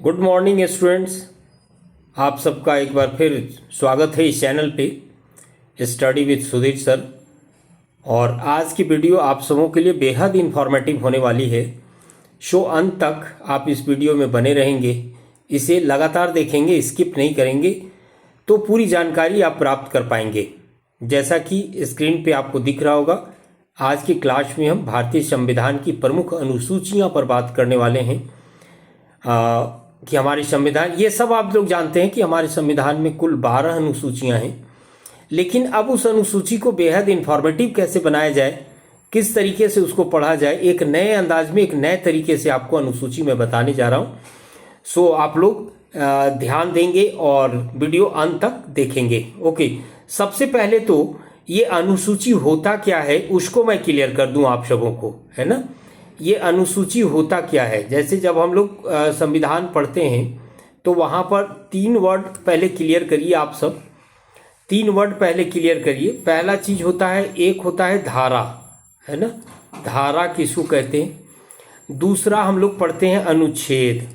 Good morning students. आप सबका एक बार फिर स्वागत है इस चैनल पे स्टडी विद सुधीर सर। और आज की वीडियो आप सबों के लिए बेहद इंफॉर्मेटिव होने वाली है। शो अंत तक आप इस वीडियो में बने रहेंगे, इसे लगातार देखेंगे, स्किप नहीं करेंगे तो पूरी जानकारी आप प्राप्त कर पाएंगे। जैसा कि स्क्रीन पे आपको दिख रहा होगा, आज की क्लास में हम भारतीय संविधान की प्रमुख अनुसूचियां पर बात करने वाले हैं। कि हमारे संविधान, ये सब आप लोग जानते हैं कि हमारे संविधान में कुल 12 अनुसूचियां हैं, लेकिन अब उस अनुसूची को बेहद इंफॉर्मेटिव कैसे बनाया जाए, किस तरीके से उसको पढ़ा जाए, एक नए अंदाज में, एक नए तरीके से आपको अनुसूची में बताने जा रहा हूँ। सो आप लोग ध्यान देंगे और वीडियो अंत तक देखेंगे। ओके, सबसे पहले तो ये अनुसूची होता क्या है उसको मैं क्लियर कर दूं आप सबों को, है ना। ये अनुसूची होता क्या है, जैसे जब हम लोग संविधान पढ़ते हैं तो वहाँ पर 3 वर्ड पहले क्लियर करिए। आप सब 3 वर्ड पहले क्लियर करिए। पहला चीज होता है, एक होता है धारा, है ना, धारा किसको कहते हैं। दूसरा हम लोग पढ़ते हैं अनुच्छेद,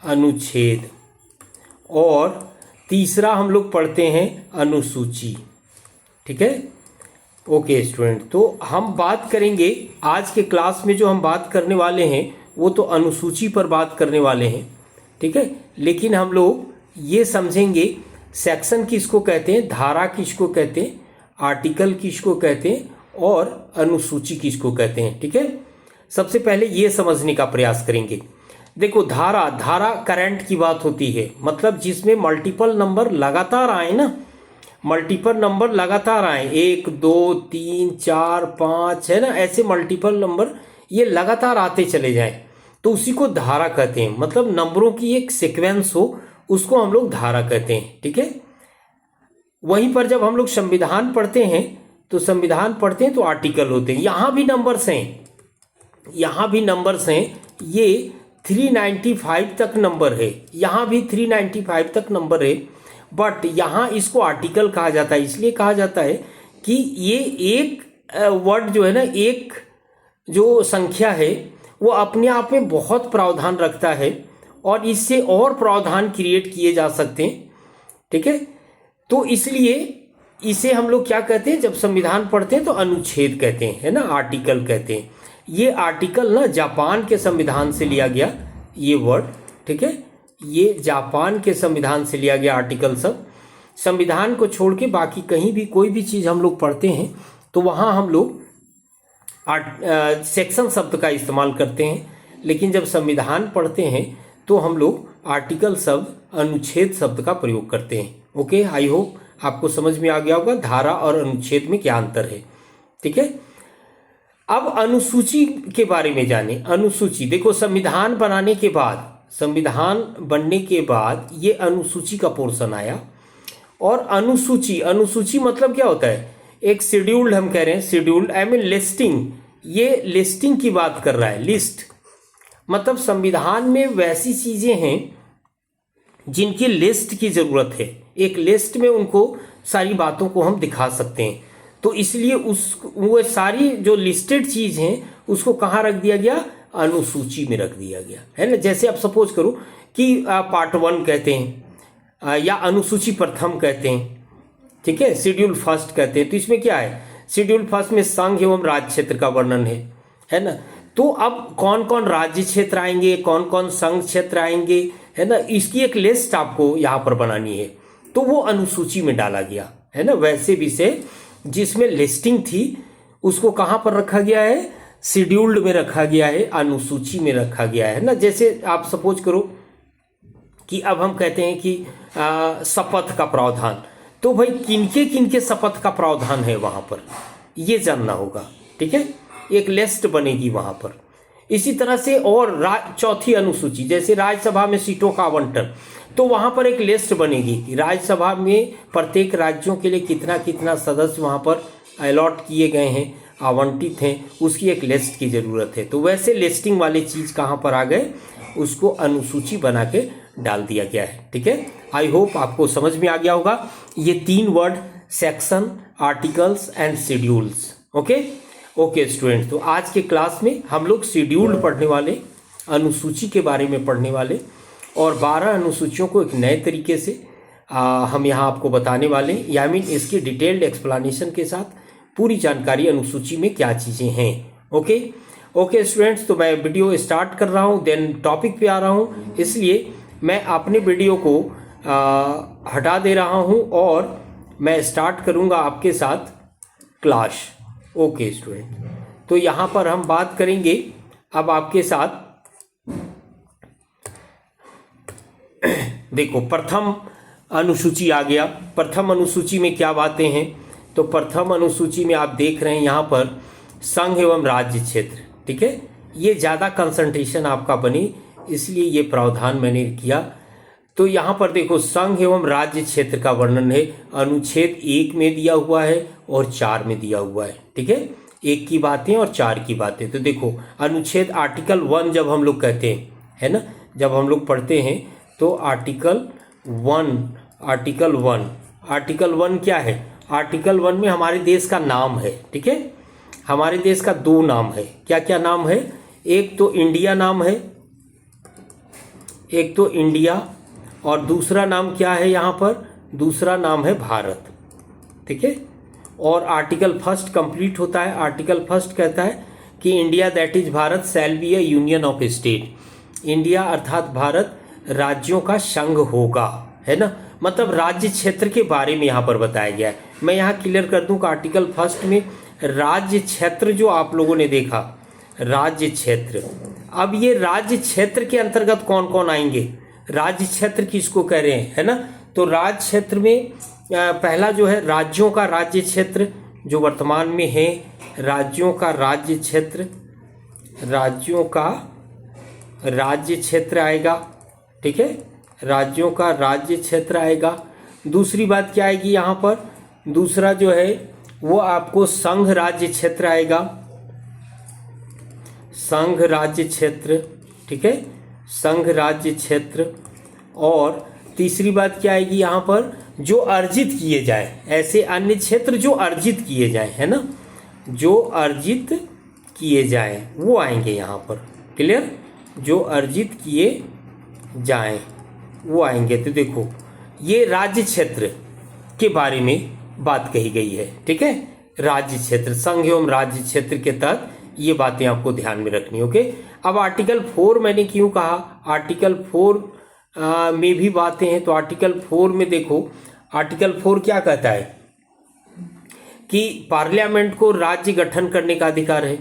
अनुच्छेद। और तीसरा हम लोग पढ़ते हैं अनुसूची। ठीक है, ओके स्टूडेंट, तो हम बात करेंगे आज के क्लास में, जो हम बात करने वाले हैं वो तो अनुसूची पर बात करने वाले हैं, ठीक है। लेकिन हम लोग ये समझेंगे सेक्शन किसको कहते हैं, धारा किसको कहते हैं, आर्टिकल किसको कहते हैं और अनुसूची किसको कहते हैं। ठीक है, सबसे पहले ये समझने का प्रयास करेंगे। देखो, धारा, धारा करंट की बात होती है, मतलब जिसमें मल्टीपल नंबर लगातार आए ना, मल्टीपल नंबर लगातार आए, 1 2 3 4 5, है ना, ऐसे मल्टीपल नंबर ये लगातार आते चले जाएं तो उसी को धारा कहते हैं। मतलब नंबरों की एक सीक्वेंस हो, उसको हम लोग धारा कहते हैं। ठीक है, वहीं पर जब हम लोग संविधान पढ़ते हैं तो संविधान पढ़ते हैं तो आर्टिकल होते हैं। यहाँ भी नंबर्स हैं, यहाँ भी नंबर्स हैं, ये 395 तक नंबर है, यहाँ भी 395 तक नंबर है, बट यहाँ इसको आर्टिकल कहा जाता है। इसलिए कहा जाता है कि ये एक वर्ड जो है ना, एक जो संख्या है वो अपने आप में बहुत प्रावधान रखता है और इससे और प्रावधान क्रिएट किए जा सकते हैं। ठीक है, तो इसलिए इसे हम लोग क्या कहते हैं, जब संविधान पढ़ते हैं तो अनुच्छेद कहते हैं, है ना, आर्टिकल कहते हैं। ये आर्टिकल ना जापान के संविधान से लिया गया ये वर्ड। ठीक है, ये जापान के संविधान से लिया गया आर्टिकल। सब संविधान को छोड़ के बाकी कहीं भी कोई भी चीज़ हम लोग पढ़ते हैं तो वहाँ हम लोग सेक्शन शब्द का इस्तेमाल करते हैं, लेकिन जब संविधान पढ़ते हैं तो हम लोग आर्टिकल शब्द, अनुच्छेद शब्द का प्रयोग करते हैं। ओके, आई होप आपको समझ में आ गया होगा धारा और अनुच्छेद में क्या अंतर है। ठीक है, अब अनुसूची के बारे में जाने। अनुसूची, देखो, संविधान बनाने के बाद, संविधान बनने के बाद ये अनुसूची का पोर्शन आया। और अनुसूची, अनुसूची मतलब क्या होता है, एक शेड्यूल्ड, हम कह रहे हैं शेड्यूल्ड, आई मीन लिस्टिंग, ये लिस्टिंग की बात कर रहा है। लिस्ट मतलब संविधान में वैसी चीजें हैं जिनकी लिस्ट की जरूरत है, एक लिस्ट में उनको सारी बातों को हम दिखा सकते हैं। तो इसलिए वो सारी जो लिस्टेड चीज हैं उसको कहाँ रख दिया गया, अनुसूची में रख दिया गया, है ना। जैसे आप सपोज करो कि पार्ट 1 कहते हैं या अनुसूची प्रथम कहते हैं, ठीक है, शेड्यूल फर्स्ट कहते हैं। तो इसमें क्या है, शेड्यूल फर्स्ट में संघ एवं राज्य क्षेत्र का वर्णन है ना। तो अब कौन कौन राज्य क्षेत्र आएंगे, कौन कौन संघ क्षेत्र आएंगे, है ना, इसकी एक लिस्ट आपको यहाँ पर बनानी है। तो वो अनुसूची में डाला गया, है ना। वैसे विषय जिसमें लिस्टिंग थी उसको कहाँ पर रखा गया है, शेड्यूल्ड में रखा गया है, अनुसूची में रखा गया है ना। जैसे आप सपोज करो कि अब हम कहते हैं कि शपथ का प्रावधान, तो भाई किनके किनके शपथ का प्रावधान है वहां पर, ये जानना होगा। ठीक है, एक लिस्ट बनेगी वहां पर। इसी तरह से और चौथी अनुसूची, जैसे राज्यसभा में सीटों का आवंटन, तो वहां पर एक लिस्ट बनेगी कि राज्यसभा में प्रत्येक राज्यों के लिए कितना कितना सदस्य वहां पर अलॉट किए गए हैं, आवंटित हैं, उसकी एक लिस्ट की जरूरत है। तो वैसे लिस्टिंग वाले चीज कहाँ पर आ गए, उसको अनुसूची बना के डाल दिया गया है। ठीक है, आई होप आपको समझ में आ गया होगा ये 3 word, section, articles and schedules. Okay okay students, तो आज के क्लास में हम लोग शेड्यूल्ड पढ़ने वाले, अनुसूची के बारे में पढ़ने वाले, और 12 अनुसूचियों को एक नए तरीके से हम यहाँ आपको बताने वाले हैं, या मीन इसकी डिटेल्ड एक्सप्लेनेशन के साथ पूरी जानकारी अनुसूची में क्या चीज़ें हैं। ओके स्टूडेंट्स, तो मैं वीडियो स्टार्ट कर रहा हूँ, देन टॉपिक पे आ रहा हूँ, इसलिए मैं अपने वीडियो को हटा दे रहा हूँ और मैं स्टार्ट करूँगा आपके साथ क्लास। ओके स्टूडेंट, तो यहाँ पर हम बात करेंगे अब आपके साथ। देखो, प्रथम अनुसूची आ गया। प्रथम अनुसूची में क्या बातें हैं, तो प्रथम अनुसूची में आप देख रहे हैं यहाँ पर संघ एवं राज्य क्षेत्र। ठीक है, ये ज़्यादा कंसंट्रेशन आपका बने इसलिए ये प्रावधान मैंने किया। तो यहाँ पर देखो, संघ एवं राज्य क्षेत्र का वर्णन है, अनुच्छेद 1 में दिया हुआ है और 4 में दिया हुआ है। ठीक है, 1 की बातें और 4 की बातें। तो देखो, अनुच्छेद आर्टिकल 1 जब हम लोग कहते हैं, है ना, जब हम लोग पढ़ते हैं तो आर्टिकल 1 क्या है? आर्टिकल 1 में हमारे देश का नाम है। ठीक है, हमारे देश का 2 नाम है। क्या क्या नाम है? एक तो इंडिया नाम है, एक तो इंडिया, और दूसरा नाम क्या है यहाँ पर? दूसरा नाम है भारत। ठीक है, और आर्टिकल 1 कंप्लीट होता है। आर्टिकल 1 कहता है कि India that is Bharat shall be A union of state. India अर्थात भारत राज्यों का संघ होगा, है ना, मतलब राज्य क्षेत्र के बारे में यहाँ पर बताया गया है। मैं यहाँ क्लियर कर दूं कि आर्टिकल 1 में राज्य क्षेत्र जो आप लोगों ने देखा, राज्य क्षेत्र, अब ये राज्य क्षेत्र के अंतर्गत कौन कौन आएंगे? राज्य क्षेत्र किसको कह रहे हैं, है ना, तो राज्य क्षेत्र में पहला जो है राज्यों का राज्य क्षेत्र जो वर्तमान में है, राज्यों का राज्य क्षेत्र, राज्यों का राज्य क्षेत्र आएगा। ठीक है, राज्यों का राज्य क्षेत्र आएगा। दूसरी बात क्या आएगी यहाँ पर? दूसरा जो है वो आपको संघ राज्य क्षेत्र आएगा, संघ राज्य क्षेत्र। ठीक है, संघ राज्य क्षेत्र। और तीसरी बात क्या आएगी यहाँ पर? जो अर्जित किए जाए, ऐसे अन्य क्षेत्र जो अर्जित किए जाए, है ना, जो अर्जित किए जाए वो आएंगे यहाँ पर। क्लियर? जो अर्जित किए जाएं वो आएंगे। तो देखो, ये राज्य क्षेत्र के बारे में बात कही गई है। ठीक है, राज्य क्षेत्र, संघ एवं राज्य क्षेत्र के तहत ये बातें आपको ध्यान में रखनी। ओके, अब आर्टिकल 4 मैंने क्यों कहा? आर्टिकल 4 में भी बातें हैं। तो आर्टिकल 4 में देखो, आर्टिकल 4 क्या कहता है कि पार्लियामेंट को राज्य गठन करने का अधिकार है,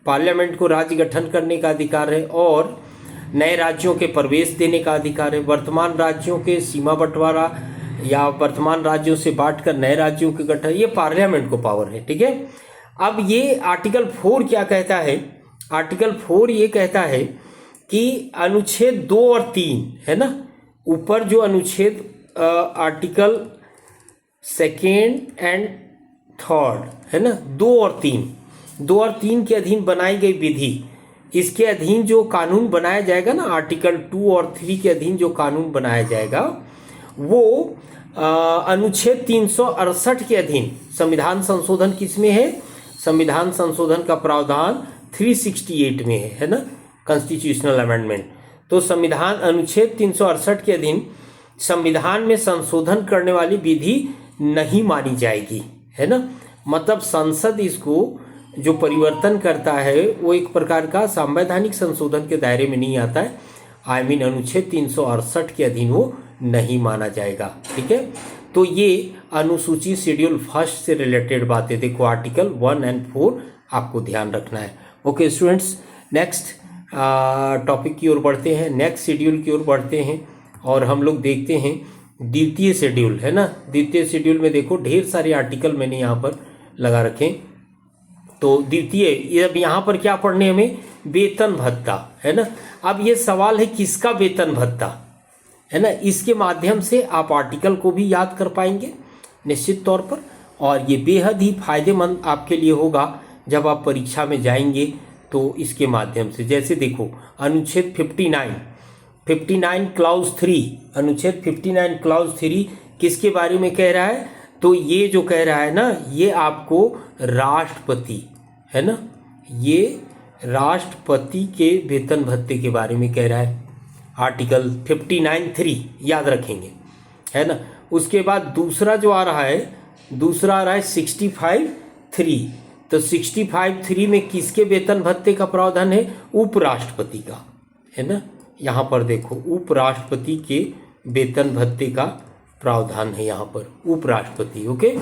पार्लियामेंट को राज्य गठन करने का अधिकार है, और नए राज्यों के प्रवेश देने का अधिकार है, वर्तमान राज्यों के सीमा बंटवारा या वर्तमान राज्यों से बांटकर नए राज्यों के गठन, ये पार्लियामेंट को पावर है। ठीक है, अब ये आर्टिकल 4 क्या कहता है? आर्टिकल 4 ये कहता है कि अनुच्छेद 2 और 3, है ना, ऊपर जो अनुच्छेद आर्टिकल 2 एंड 3, है ना, 2 और 3 के अधीन बनाई गई विधि, इसके अधीन जो कानून बनाया जाएगा ना, आर्टिकल 2 और 3 के अधीन जो कानून बनाया जाएगा वो अनुच्छेद 368 के अधीन संविधान संशोधन किसमें है? संविधान संशोधन का प्रावधान 368 में है ना, कॉन्स्टिट्यूशनल अमेंडमेंट। तो संविधान अनुच्छेद 368 के अधीन संविधान में संशोधन करने वाली विधि नहीं मानी जाएगी, है ना, मतलब संसद इसको जो परिवर्तन करता है वो एक प्रकार का संवैधानिक संशोधन के दायरे में नहीं आता है। अनुच्छेद 368 के अधीन वो नहीं माना जाएगा। ठीक है, तो ये अनुसूची शेड्यूल 1 से रिलेटेड बातें देखो, आर्टिकल 1 और 4 आपको ध्यान रखना है। ओके स्टूडेंट्स, नेक्स्ट टॉपिक की ओर बढ़ते हैं, नेक्स्ट शेड्यूल की ओर बढ़ते हैं, और हम लोग देखते हैं द्वितीय शेड्यूल, है ना। द्वितीय शेड्यूल में देखो ढेर सारे आर्टिकल मैंने यहाँ पर लगा रखे। तो द्वितीय, अब यहाँ पर क्या पढ़ने हमें? वेतन भत्ता, है ना। अब ये सवाल है किसका वेतन भत्ता, है ना, इसके माध्यम से आप आर्टिकल को भी याद कर पाएंगे निश्चित तौर पर, और ये बेहद ही फायदेमंद आपके लिए होगा जब आप परीक्षा में जाएंगे तो इसके माध्यम से। जैसे देखो अनुच्छेद 59 क्लाउज 3, अनुच्छेद 59 क्लाउज 3 किसके बारे में कह रहा है? तो ये जो कह रहा है ना, ये आपको राष्ट्रपति, है ना, ये राष्ट्रपति के वेतन भत्ते के बारे में कह रहा है, आर्टिकल 59(3) याद रखेंगे, है ना। उसके बाद दूसरा जो आ रहा है, दूसरा आ रहा है 65(3). तो 65(3) में किसके वेतन भत्ते का प्रावधान है? उपराष्ट्रपति का, है ना। यहाँ पर देखो उपराष्ट्रपति के वेतन भत्ते का प्रावधान है यहाँ पर, उपराष्ट्रपति। ओके,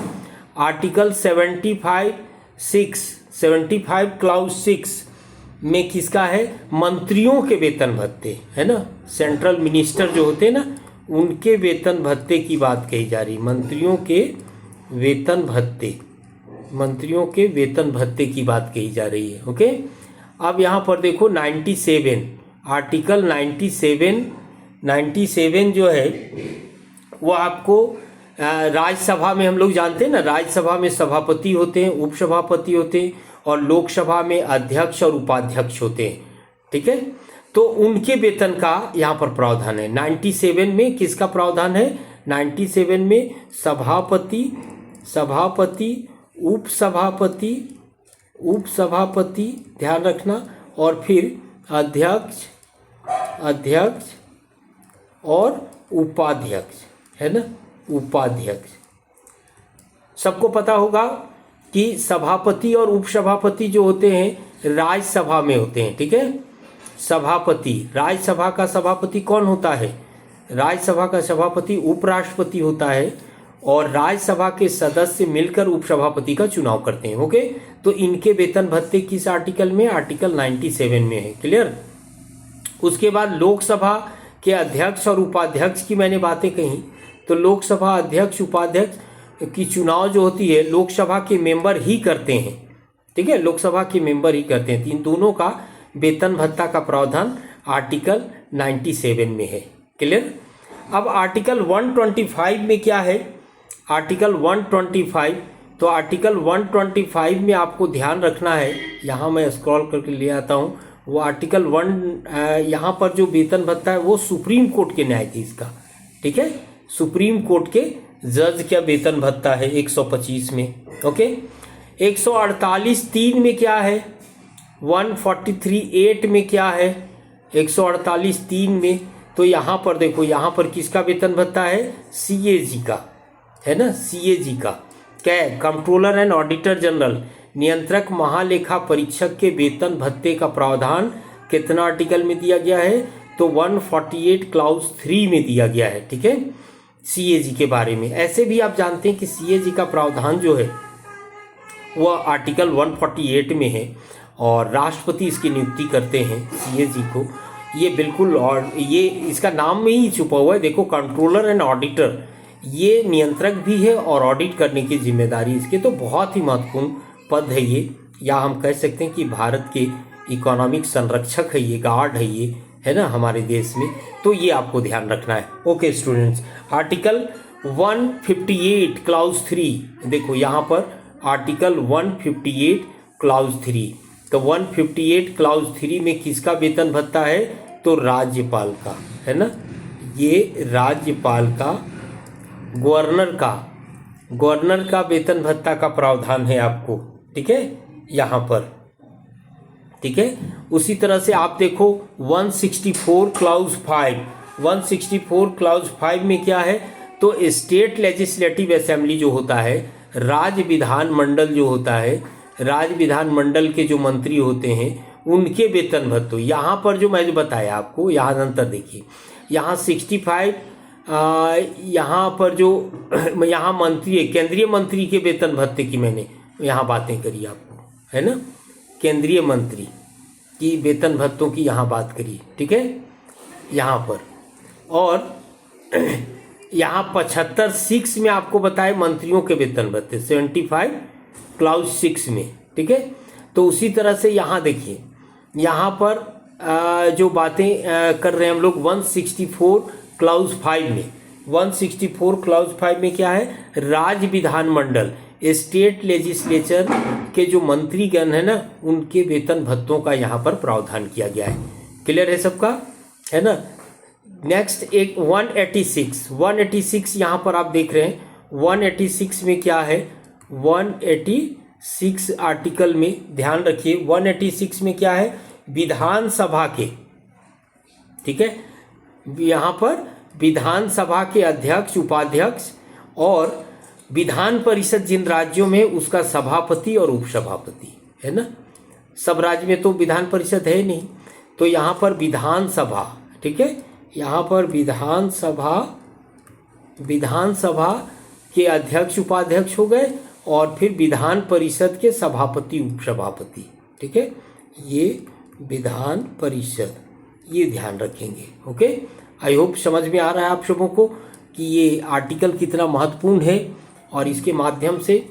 आर्टिकल 75 क्लाउज 6 में किसका है? मंत्रियों के वेतन भत्ते, है ना। सेंट्रल मिनिस्टर जो होते हैं ना, उनके वेतन भत्ते की बात कही जा रही, मंत्रियों के वेतन भत्ते, मंत्रियों के वेतन भत्ते की बात कही जा रही है। ओके, अब यहाँ पर देखो 97, आर्टिकल 97 जो है वो आपको राज्यसभा में, हम लोग जानते हैं ना, राज्यसभा में सभापति होते हैं, उपसभापति होते हैं, और लोकसभा में अध्यक्ष और उपाध्यक्ष होते हैं, ठीक है। तो उनके वेतन का यहाँ पर प्रावधान है। 97 में किसका प्रावधान है? 97 में सभापति, उपसभापति, ध्यान रखना, और फिर अध्यक्ष और उपाध्यक्ष, है ना, उपाध्यक्ष। सबको पता होगा कि सभापति और उपसभापति जो होते हैं राज्यसभा में होते हैं, ठीक है। सभापति, राज्यसभा का सभापति कौन होता है? राज्यसभा का सभापति उपराष्ट्रपति होता है, और राज्यसभा के सदस्य मिलकर उपसभापति का चुनाव करते हैं। ओके, तो इनके वेतन भत्ते किस आर्टिकल में? आर्टिकल 97 में है। क्लियर? उसके बाद लोकसभा के अध्यक्ष और उपाध्यक्ष की मैंने बातें कही, तो लोकसभा अध्यक्ष उपाध्यक्ष की चुनाव जो होती है लोकसभा के मेंबर ही करते हैं, ठीक है, लोकसभा के मेंबर ही करते हैं। इन दोनों का वेतन भत्ता का प्रावधान आर्टिकल 97 में है। क्लियर? अब आर्टिकल 125 में क्या है? आर्टिकल 125, तो आर्टिकल 125 में आपको ध्यान रखना है, यहाँ मैं स्क्रॉल करके ले आता हूँ, वो आर्टिकल 1 यहाँ पर जो वेतन भत्ता है वो सुप्रीम कोर्ट के न्यायाधीश का, ठीक है, सुप्रीम कोर्ट के जज का वेतन भत्ता है 125 में। ओके, 148(3) में क्या है? 143(8) में क्या है? 148(3) में, तो यहाँ पर देखो, यहाँ पर किसका वेतन भत्ता है? CAG का, है ना, CAG का। क्या है? कंट्रोलर एंड ऑडिटर जनरल, नियंत्रक महालेखा परीक्षक के वेतन भत्ते का प्रावधान कितना आर्टिकल में दिया गया है? तो 148 क्लाउज 3 में दिया गया है, ठीक है, CAG के बारे में। ऐसे भी आप जानते हैं कि CAG का प्रावधान जो है वह आर्टिकल 148 में है, और राष्ट्रपति इसकी नियुक्ति करते हैं CAG को। ये बिल्कुल, और ये इसका नाम में ही छुपा हुआ है, देखो, कंट्रोलर एंड ऑडिटर, ये नियंत्रक भी है और ऑडिट करने की जिम्मेदारी इसके, तो बहुत ही महत्वपूर्ण पद है ये, या हम कह सकते हैं कि भारत के इकोनॉमिक संरक्षक है ये, गार्ड है ये, है ना, हमारे देश में। तो ये आपको ध्यान रखना है। ओके स्टूडेंट्स, आर्टिकल 158 क्लाउज 3, देखो यहाँ पर आर्टिकल 158 क्लाउज 3, तो 158 क्लाउज 3 में किसका वेतन भत्ता है? तो राज्यपाल का, है ना, ये राज्यपाल का, गवर्नर का वेतन भत्ता का प्रावधान है आपको, ठीक है, यहाँ पर, ठीक है। उसी तरह से आप देखो 164 क्लाउज 5, 164 क्लाउज 5 में क्या है? तो स्टेट लेजिस्लेटिव असेंबली जो होता है, राज्य विधान मंडल जो होता है, राज्य विधान मंडल के जो मंत्री होते हैं उनके वेतन भत्तों, यहाँ पर जो मैंने बताया आपको, यहाँ अंतर देखिए, यहाँ 65, यहाँ पर जो यहाँ मंत्री है, केंद्रीय मंत्री के वेतन भत्ते की मैंने यहाँ बातें करी आपको, है ना, केंद्रीय मंत्री की वेतन भत्तों की यहाँ बात करी, ठीक है, यहाँ पर। और यहाँ 75(6) में आपको बताए मंत्रियों के वेतन भत्ते, 75 क्लाउज 6 में, ठीक है। तो उसी तरह से यहाँ देखिए, यहाँ पर जो बातें कर रहे हैं हम लोग 164 क्लाउज 5 में, 164 क्लाउज 5 में क्या है? राज्य विधान मंडल, स्टेट लेजिस्लेचर के जो मंत्रीगण है ना, उनके वेतन भत्तों का यहाँ पर प्रावधान किया गया है। क्लियर है सबका, है ना। नेक्स्ट एक 186 यहाँ पर आप देख रहे हैं, 186 में क्या है? 186 186 आर्टिकल में ध्यान रखिए 186 में क्या है, विधानसभा के, ठीक है, यहाँ पर विधानसभा के अध्यक्ष, उपाध्यक्ष और विधान परिषद जिन राज्यों में उसका सभापति और उपसभापति है ना, सब राज्य में तो विधान परिषद है नहीं, तो यहाँ पर विधानसभा, ठीक है, यहाँ पर विधानसभा के अध्यक्ष उपाध्यक्ष हो गए और फिर विधान परिषद के सभापति उपसभापति, ठीक है, ये विधान परिषद, ये ध्यान रखेंगे। ओके, आई होप समझ में आ रहा है आप सबों को कि ये आर्टिकल कितना महत्वपूर्ण है और इसके माध्यम से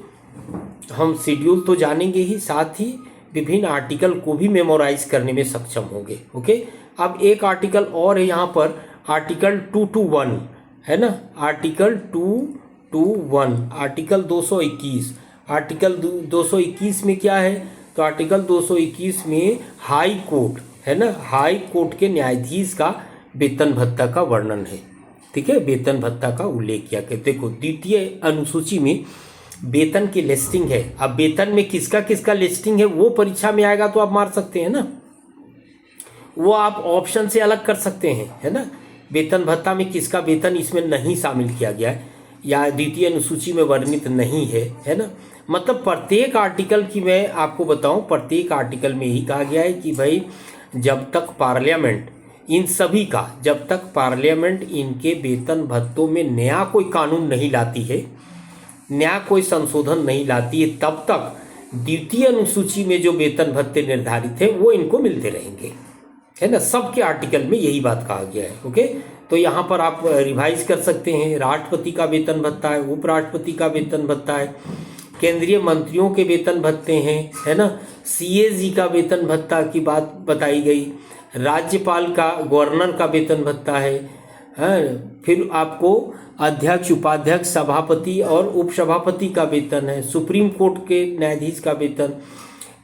हम शेड्यूल तो जानेंगे ही, साथ ही विभिन्न आर्टिकल को भी मेमोराइज करने में सक्षम होंगे। ओके, अब एक आर्टिकल और है यहाँ पर, आर्टिकल 221 है ना, आर्टिकल 221, आर्टिकल 221, आर्टिकल 221 में क्या है, तो आर्टिकल 221 में हाई कोर्ट है ना, हाई कोर्ट के न्यायाधीश का वेतन भत्ता का वर्णन है, ठीक है, वेतन भत्ता का उल्लेख किया गया। देखो द्वितीय अनुसूची में वेतन की लिस्टिंग है, अब वेतन में किसका किसका लिस्टिंग है वो परीक्षा में आएगा तो आप मार सकते हैं ना, वो आप ऑप्शन से अलग कर सकते हैं, है ना, वेतन भत्ता में किसका वेतन इसमें नहीं शामिल किया गया है या द्वितीय अनुसूची में वर्णित नहीं है ना, मतलब प्रत्येक आर्टिकल की मैं आपको बताऊं, प्रत्येक आर्टिकल में ही कहा गया है कि भाई जब तक पार्लियामेंट इन सभी का, जब तक पार्लियामेंट इनके वेतन भत्तों में नया कोई कानून नहीं लाती है, नया कोई संशोधन नहीं लाती है, तब तक द्वितीय अनुसूची में जो वेतन भत्ते निर्धारित है वो इनको मिलते रहेंगे, है ना, सबके आर्टिकल में यही बात कहा गया है। ओके, तो यहाँ पर आप रिवाइज कर सकते हैं, राष्ट्रपति का वेतन भत्ता है, उपराष्ट्रपति का वेतन भत्ता है, केंद्रीय मंत्रियों के वेतन भत्ते हैं, है ना, सीएजी का वेतन भत्ता की बात बताई गई, राज्यपाल का, गवर्नर का वेतन भत्ता है, फिर आपको अध्यक्ष, उपाध्यक्ष, सभापति और उपसभापति का वेतन है, सुप्रीम कोर्ट के न्यायाधीश का वेतन,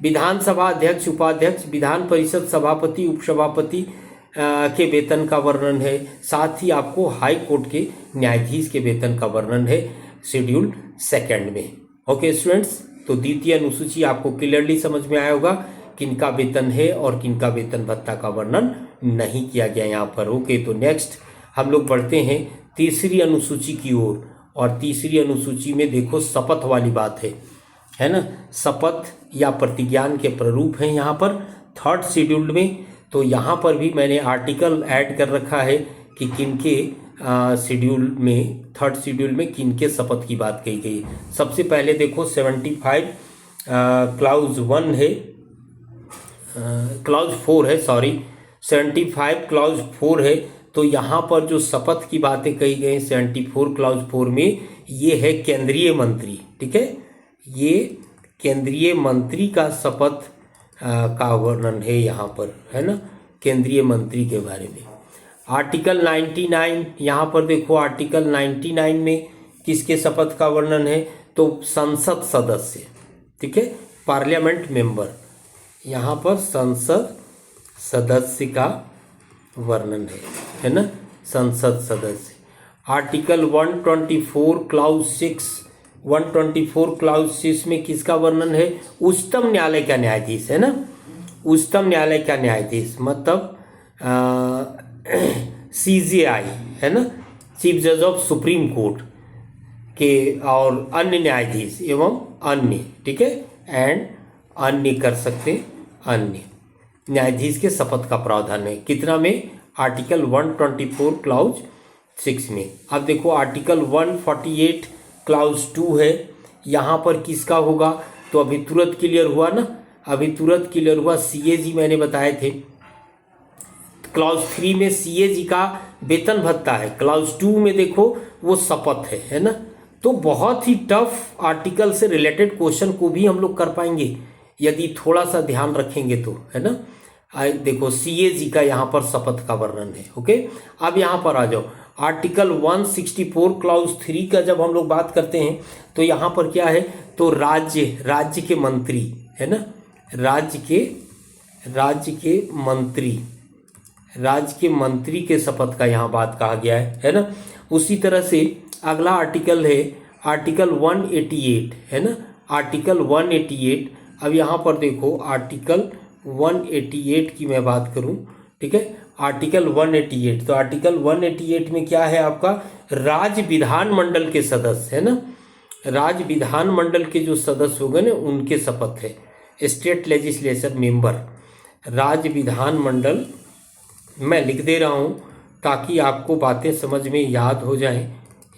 विधानसभा अध्यक्ष, उपाध्यक्ष, विधान परिषद सभापति, उपसभापति के वेतन का वर्णन है, साथ ही आपको हाई कोर्ट के न्यायाधीश के वेतन का वर्णन है शेड्यूल सेकंड में। ओके स्टूडेंट्स, तो द्वितीय अनुसूची आपको क्लियरली समझ में आया होगा किनका वेतन है और किनका वेतन भत्ता का वर्णन नहीं किया गया यहाँ पर। ओके, तो नेक्स्ट हम लोग बढ़ते हैं तीसरी अनुसूची की ओर, और तीसरी अनुसूची में देखो शपथ वाली बात है ना, शपथ या प्रतिज्ञान के प्रारूप हैं यहाँ पर थर्ड शेड्यूल में। तो यहाँ पर भी मैंने आर्टिकल ऐड कर रखा है कि किनके शेड्यूल में, थर्ड शेड्यूल में किनके शपथ की बात कही गई। सबसे पहले देखो 75 क्लाउज 1 है, क्लाउज 4 है, सॉरी 75 क्लाउज 4 है। तो यहाँ पर जो शपथ की बातें कही गई 74 क्लाउज 4 में, ये है केंद्रीय मंत्री, ठीक है, ये केंद्रीय मंत्री का शपथ का वर्णन है यहाँ पर, है ना, केंद्रीय मंत्री के बारे में। आर्टिकल 99 यहाँ पर देखो, आर्टिकल 99 में किसके शपथ का वर्णन है, तो संसद सदस्य, ठीक है, पार्लियामेंट मेंबर, यहाँ पर संसद सदस्य का वर्णन है ना, संसद सदस्य। आर्टिकल 124 क्लाउज 6, 124 क्लाउज 6 में किसका वर्णन है, उच्चतम न्यायालय का न्यायाधीश, है ना, उच्चतम न्यायालय का न्यायाधीश, मतलब CJI, है ना, चीफ जज ऑफ सुप्रीम कोर्ट के और अन्य न्यायाधीश एवं अन्य, ठीक है, एंड अन्य कर सकते, अन्य न्यायाधीश के शपथ का प्रावधान है कितना में, आर्टिकल 124 क्लाउज 6 में। अब देखो आर्टिकल 148 क्लाउज 2 है, यहाँ पर किसका होगा, तो अभी तुरंत क्लियर हुआ ना, अभी तुरंत क्लियर हुआ, CAG मैंने बताए थे। क्लाउज 3 में CAG का वेतन भत्ता है, क्लाउज 2 में देखो वो शपथ है ना। तो बहुत ही टफ आर्टिकल से रिलेटेड क्वेश्चन को भी हम लोग कर पाएंगे यदि थोड़ा सा ध्यान रखेंगे तो, है ना। देखो CAG का यहाँ पर शपथ का वर्णन है। ओके, अब यहाँ पर आ जाओ, आर्टिकल 164 क्लाउज 3 का जब हम लोग बात करते हैं तो यहाँ पर क्या है, तो राज्य के मंत्री, है ना, राज्य के मंत्री के शपथ का यहाँ बात कहा गया है ना। उसी तरह से अगला आर्टिकल है आर्टिकल 188, है ना, आर्टिकल 188, अब यहाँ पर देखो आर्टिकल 188 की मैं बात करूँ, ठीक है, आर्टिकल 188, तो आर्टिकल 188 में क्या है आपका, राज्य विधानमंडल के सदस्य है ना, राज्य विधानमंडल के जो सदस्य हो गए ना उनके शपथ है, स्टेट लेजिस्लेचर मेंबर, राज्य विधानमंडल, मैं लिख दे रहा हूँ ताकि आपको बातें समझ में याद हो जाएं,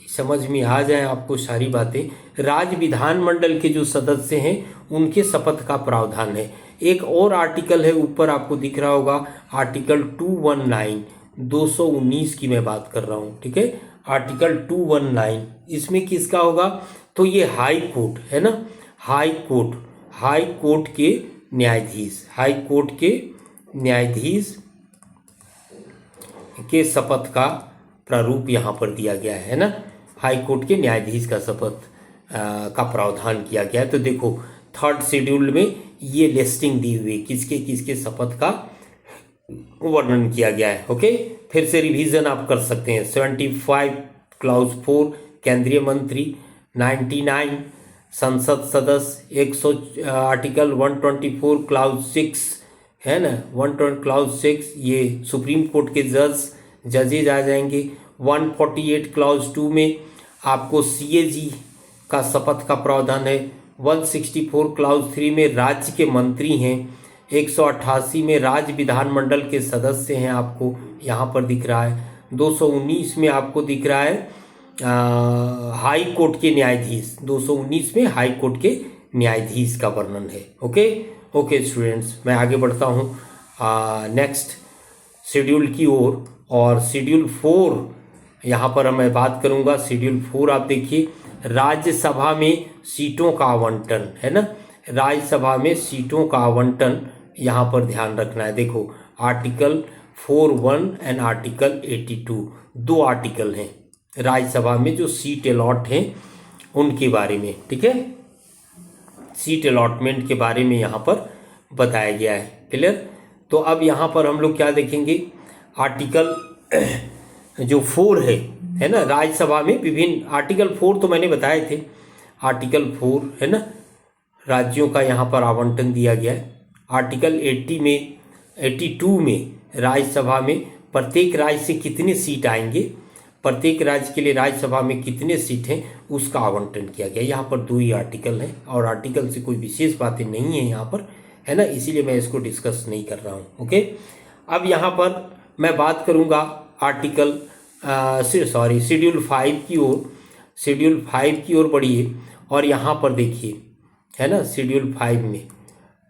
समझ में आ जाए आपको सारी बातें। राज्य विधानमंडल के जो सदस्य हैं उनके शपथ का प्रावधान है। एक और आर्टिकल है ऊपर आपको दिख रहा होगा, आर्टिकल 219, 219 की मैं बात कर रहा हूँ, ठीक है, आर्टिकल 219, इसमें किसका होगा, तो ये हाई कोर्ट है ना, हाई कोर्ट, हाई कोर्ट के न्यायाधीश, हाई कोर्ट के न्यायाधीश के शपथ का प्रारूप यहाँ पर दिया गया है ना, हाई कोर्ट के न्यायाधीश का शपथ का प्रावधान किया गया है। तो देखो 3rd शेड्यूल में ये लिस्टिंग दी हुई किसके किसके शपथ का वर्णन किया गया है। ओके, फिर से रिवीजन आप कर सकते हैं। 75 क्लाउज 4 केंद्रीय मंत्री, 99 संसद सदस्य, 100 आर्टिकल 124 क्लाउज 6 है ना, 120 क्लाउज 6 ये सुप्रीम कोर्ट के जजेज आ जाएंगे। 148 क्लाउज 2 में आपको सीएजी का शपथ का प्रावधान है। 164 क्लाउज 3 में राज्य के मंत्री हैं। 188 में राज्य विधानमंडल के सदस्य हैं, आपको यहाँ पर दिख रहा है। 219 में आपको दिख रहा है हाई कोर्ट के न्यायाधीश, 219 में हाई कोर्ट के न्यायाधीश का वर्णन है। ओके स्टूडेंट्स, मैं आगे बढ़ता हूँ नेक्स्ट शेड्यूल की ओर, और शेड्यूल 4 यहाँ पर मैं बात करूँगा। शेड्यूल 4 आप देखिए, राज्यसभा में सीटों का आवंटन है ना, राज्यसभा में सीटों का आवंटन यहाँ पर ध्यान रखना है। देखो आर्टिकल 41 एंड आर्टिकल 82, 2 आर्टिकल हैं राज्यसभा में जो सीट अलॉट हैं उनके बारे में, ठीक है, सीट अलॉटमेंट के बारे में यहाँ पर बताया गया है। क्लियर? तो अब यहाँ पर हम लोग क्या देखेंगे, आर्टिकल जो 4 है ना, राज्यसभा में विभिन्न, आर्टिकल 4 तो मैंने बताए थे, आर्टिकल 4 है ना, राज्यों का यहाँ पर आवंटन दिया गया है। आर्टिकल 82 में राज्यसभा में प्रत्येक राज्य से कितने सीट आएंगे, प्रत्येक राज्य के लिए राज्यसभा में कितने सीट हैं उसका आवंटन किया गया। यहाँ पर 2 ही आर्टिकल हैं और आर्टिकल से कोई विशेष बातें नहीं है यहाँ पर, है ना, इसीलिए मैं इसको डिस्कस नहीं कर रहा हूँ। ओके, अब यहाँ पर मैं बात करूँगा आर्टिकल शेड्यूल 5 की ओर, शेड्यूल 5 की ओर बढ़िए, और यहाँ पर देखिए है ना, शेड्यूल 5 में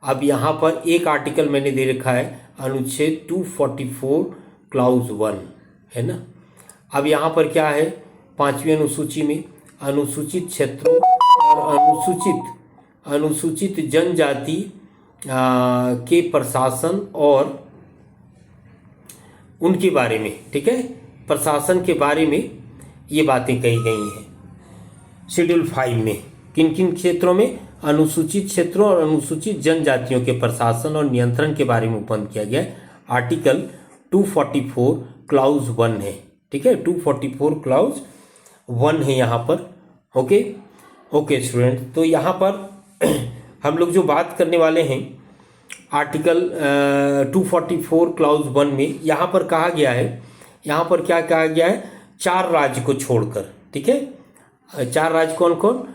अब यहाँ पर एक आर्टिकल मैंने दे रखा है, अनुच्छेद 244 क्लाउज 1 है ना। अब यहाँ पर क्या है, 5वीं अनुसूची में अनुसूचित क्षेत्रों और अनुसूचित जनजाति के प्रशासन और उनके बारे में, ठीक है, प्रशासन के बारे में ये बातें कही गई हैं शेड्यूल 5 में। किन किन क्षेत्रों में, अनुसूचित क्षेत्रों और अनुसूचित जनजातियों के प्रशासन और नियंत्रण के बारे में उपबंध किया गया है। आर्टिकल 244 क्लाउज 1 है, ठीक है, 244 क्लाउज 1 है यहाँ पर। ओके स्टूडेंट, तो यहाँ पर हम लोग जो बात करने वाले हैं आर्टिकल 244 क्लाउज 1 में, यहाँ पर कहा गया है, यहाँ पर क्या कहा गया है, 4 राज्य को छोड़कर, ठीक है, 4 राज्य कौन कौन,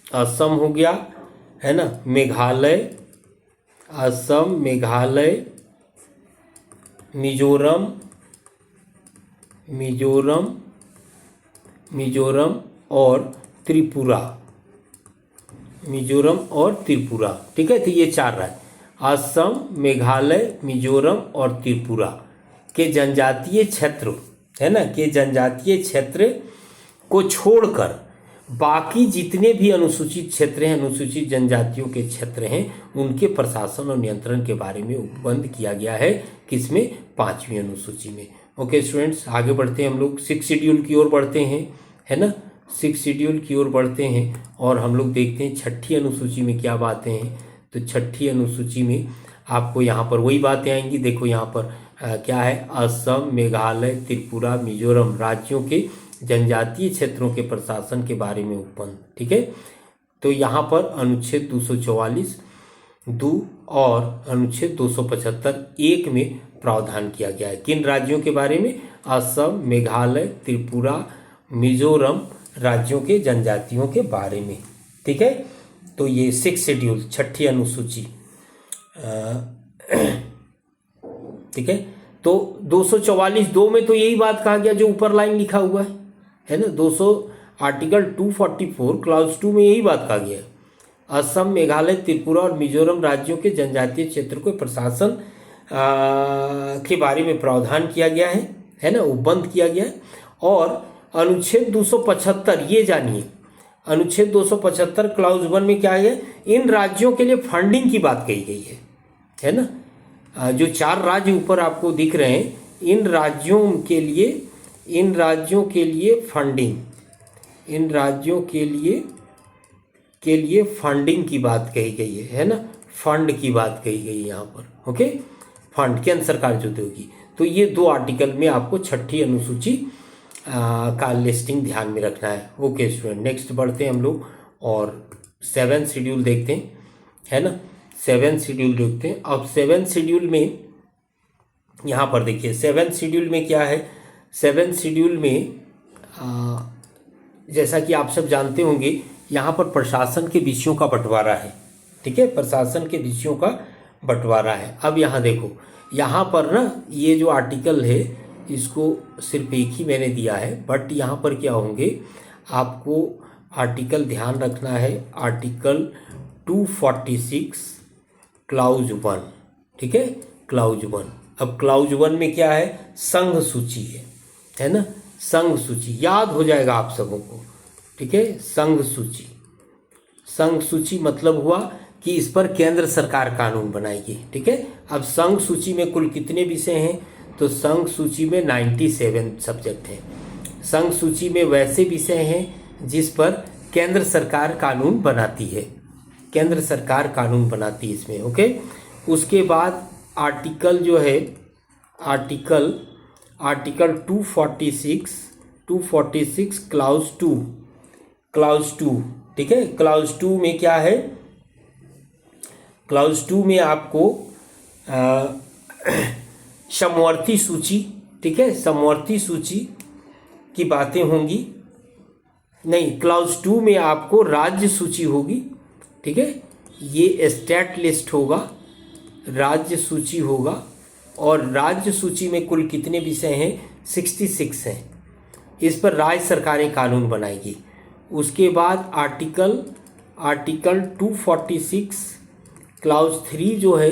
असम हो गया है ना, मेघालय, असम, मेघालय, मिजोरम और त्रिपुरा, ठीक है। तो ये 4 राज्य, असम, मेघालय, मिजोरम और त्रिपुरा के जनजातीय क्षेत्र है ना, के जनजातीय क्षेत्र को छोड़कर बाकी जितने भी अनुसूचित क्षेत्र हैं, अनुसूचित जनजातियों के क्षेत्र हैं, उनके प्रशासन और नियंत्रण के बारे में उपबंध किया गया है। किसमें, 5वीं अनुसूची में। ओके स्टूडेंट्स, आगे बढ़ते हैं हम लोग 6 शेड्यूल की ओर बढ़ते हैं, है ना, 6 शेड्यूल की ओर बढ़ते हैं और हम लोग देखते हैं 6ठी अनुसूची में क्या बातें हैं। तो 6ठी अनुसूची में आपको यहाँ पर वही बातें आएंगी। देखो यहाँ पर क्या है, असम, मेघालय, त्रिपुरा, मिजोरम राज्यों के जनजातीय क्षेत्रों के प्रशासन के बारे में उपबंध। ठीक है, तो यहाँ पर अनुच्छेद 244 2 और अनुच्छेद 275 1 में प्रावधान किया गया है। किन राज्यों के बारे में? असम, मेघालय, त्रिपुरा, मिजोरम राज्यों के जनजातियों के बारे में। ठीक है, तो ये 6 शेड्यूल, 6ठी अनुसूची। ठीक है, तो 244(2) में तो यही बात कहा गया जो ऊपर लाइन लिखा हुआ है ना। 200 आर्टिकल 244 क्लाउज 2 में यही बात कहा गया है। असम, मेघालय, त्रिपुरा और मिजोरम राज्यों के जनजातीय क्षेत्र को प्रशासन के बारे में प्रावधान किया गया है ना, उपबंध किया गया है। और अनुच्छेद 275 ये जानिए, अनुच्छेद 275 क्लाउज 1 में क्या है? इन राज्यों के लिए फंडिंग की बात कही गई है ना। जो 4 राज्य ऊपर आपको दिख रहे हैं, इन राज्यों के लिए फंडिंग, इन राज्यों के लिए फंडिंग की बात कही गई है ना, फंड की बात कही गई है यहाँ पर। ओके, फंड केंद्र सरकार जो देगी। तो ये 2 आर्टिकल में आपको 6ठी अनुसूची का लिस्टिंग ध्यान में रखना है। ओके स्टूडेंट, नेक्स्ट बढ़ते हैं हम लोग और 7 शेड्यूल देखते हैं, है ना। 7 शेड्यूल देखते हैं। अब 7 शेड्यूल में यहाँ पर देखिए 7 शेड्यूल में क्या है? 7 शेड्यूल में जैसा कि आप सब जानते होंगे, यहाँ पर प्रशासन के विषयों का बंटवारा है। ठीक है, प्रशासन के विषयों का बंटवारा है। अब यहाँ देखो, यहाँ पर ना ये जो आर्टिकल है इसको सिर्फ एक ही मैंने दिया है, बट यहाँ पर क्या होंगे आपको आर्टिकल ध्यान रखना है। Article 246 clause 1। ठीक है, क्लाउज 1। अब क्लाउज 1 में क्या है? संघ सूची है ना, संघ सूची याद हो जाएगा आप सबों को। ठीक है, संघ सूची। संघ सूची मतलब हुआ कि इस पर केंद्र सरकार कानून बनाएगी। ठीक है, अब संघ सूची में कुल कितने विषय हैं? तो संघ सूची में 97 सब्जेक्ट हैं। संघ सूची में वैसे विषय हैं जिस पर केंद्र सरकार कानून बनाती है, केंद्र सरकार कानून बनाती है इसमें। ओके, उसके बाद आर्टिकल जो है, आर्टिकल 246 क्लाउज 2। ठीक है, क्लाउज 2 में क्या है? क्लाउज 2 में आपको समवर्ती सूची, ठीक है, समवर्ती सूची की बातें होंगी। नहीं, क्लाउज 2 में आपको राज्य सूची होगी। ठीक है, ये स्टेट लिस्ट होगा, राज्य सूची होगा। और राज्य सूची में कुल कितने विषय हैं? 66 हैं। इस पर राज्य सरकारें कानून बनाएगी। उसके बाद आर्टिकल 246 क्लाउज 3 जो है,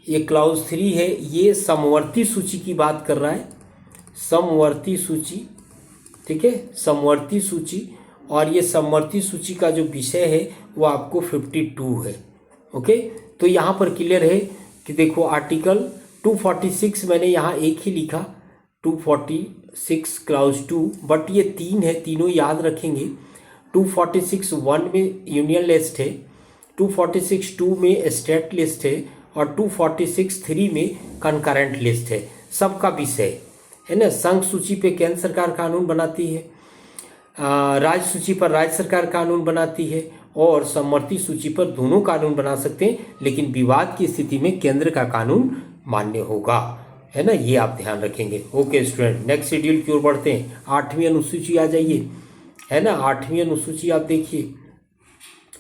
ये क्लाउज 3 है, ये समवर्ती सूची की बात कर रहा है, समवर्ती सूची। ठीक है, समवर्ती सूची। और ये समवर्ती सूची का जो विषय है वो आपको 52 है। ओके, तो यहाँ पर क्लियर है कि देखो आर्टिकल 246 मैंने यहाँ एक ही लिखा, 246 क्लाउज 2, बट ये 3 है, तीनों याद रखेंगे। 246(1) में यूनियन लिस्ट है, 246(2) में स्टेट लिस्ट है और 246(3) में कंकरेंट लिस्ट है। सबका विषय है ना। संघ सूची पे केंद्र सरकार कानून बनाती है, राज्य सूची पर राज्य सरकार कानून बनाती है और समवर्ती सूची पर दोनों कानून बना सकते हैं, लेकिन विवाद की स्थिति में केंद्र का कानून मान्य होगा, है ना। ये आप ध्यान रखेंगे। ओके स्टूडेंट, नेक्स्ट शेड्यूल की ओर बढ़ते हैं। 8वीं अनुसूची आ जाइए, है ना। 8वीं अनुसूची आप देखिए,